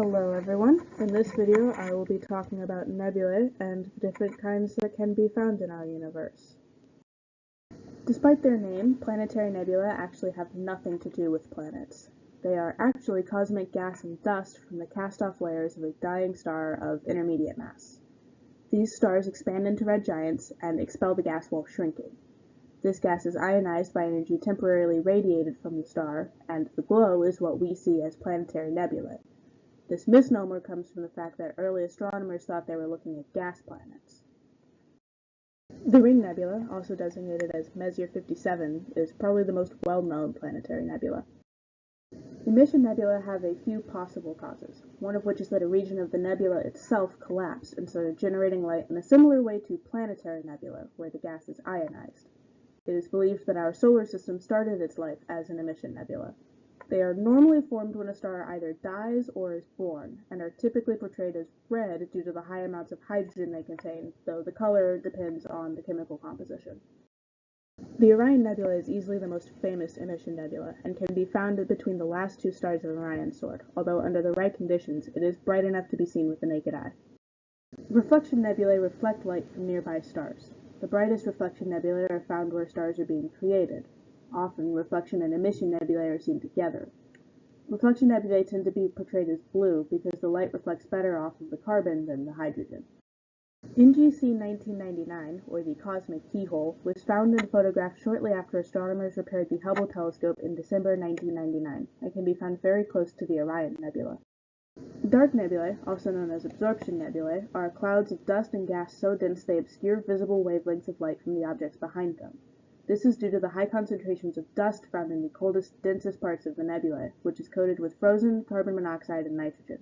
Hello everyone, in this video I will be talking about nebulae and the different kinds that can be found in our universe. Despite their name, planetary nebulae actually have nothing to do with planets. They are actually cosmic gas and dust from the cast-off layers of a dying star of intermediate mass. These stars expand into red giants and expel the gas while shrinking. This gas is ionized by energy temporarily radiated from the star, and the glow is what we see as planetary nebulae. This misnomer comes from the fact that early astronomers thought they were looking at gas planets. The Ring Nebula, also designated as Messier 57, is probably the most well-known planetary nebula. Emission nebulae have a few possible causes, one of which is that a region of the nebula itself collapsed and started generating light in a similar way to planetary nebula, where the gas is ionized. It is believed that our solar system started its life as an emission nebula. They are normally formed when a star either dies or is born, and are typically portrayed as red due to the high amounts of hydrogen they contain, though the color depends on the chemical composition. The Orion Nebula is easily the most famous emission nebula, and can be found between the last two stars of Orion's sword, although under the right conditions it is bright enough to be seen with the naked eye. Reflection nebulae reflect light from nearby stars. The brightest reflection nebulae are found where stars are being created. Often, reflection and emission nebulae are seen together. Reflection nebulae tend to be portrayed as blue because the light reflects better off of the carbon than the hydrogen. NGC 1999, or the Cosmic Keyhole, was found and photographed shortly after astronomers repaired the Hubble telescope in December 1999, and can be found very close to the Orion Nebula. Dark nebulae, also known as absorption nebulae, are clouds of dust and gas so dense they obscure visible wavelengths of light from the objects behind them. This is due to the high concentrations of dust found in the coldest, densest parts of the nebulae, which is coated with frozen carbon monoxide and nitrogen.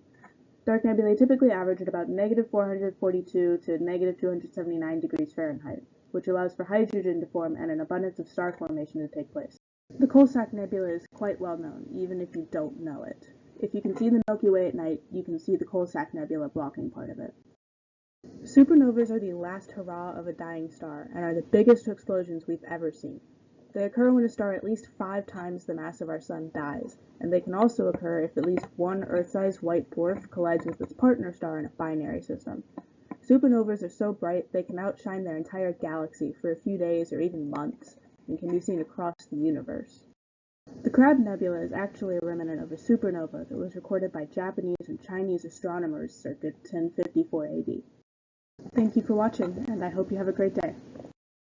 Dark nebulae typically average at about -442 to -279 degrees Fahrenheit, which allows for hydrogen to form and an abundance of star formation to take place. The Coalsack Nebula is quite well known, even if you don't know it. If you can see the Milky Way at night, you can see the Coalsack Nebula blocking part of it. Supernovas are the last hurrah of a dying star, and are the biggest explosions we've ever seen. They occur when a star at least 5 times the mass of our Sun dies, and they can also occur if at least one Earth-sized white dwarf collides with its partner star in a binary system. Supernovas are so bright they can outshine their entire galaxy for a few days or even months, and can be seen across the universe. The Crab Nebula is actually a remnant of a supernova that was recorded by Japanese and Chinese astronomers circa 1054 AD. Thank you for watching, and I hope you have a great day.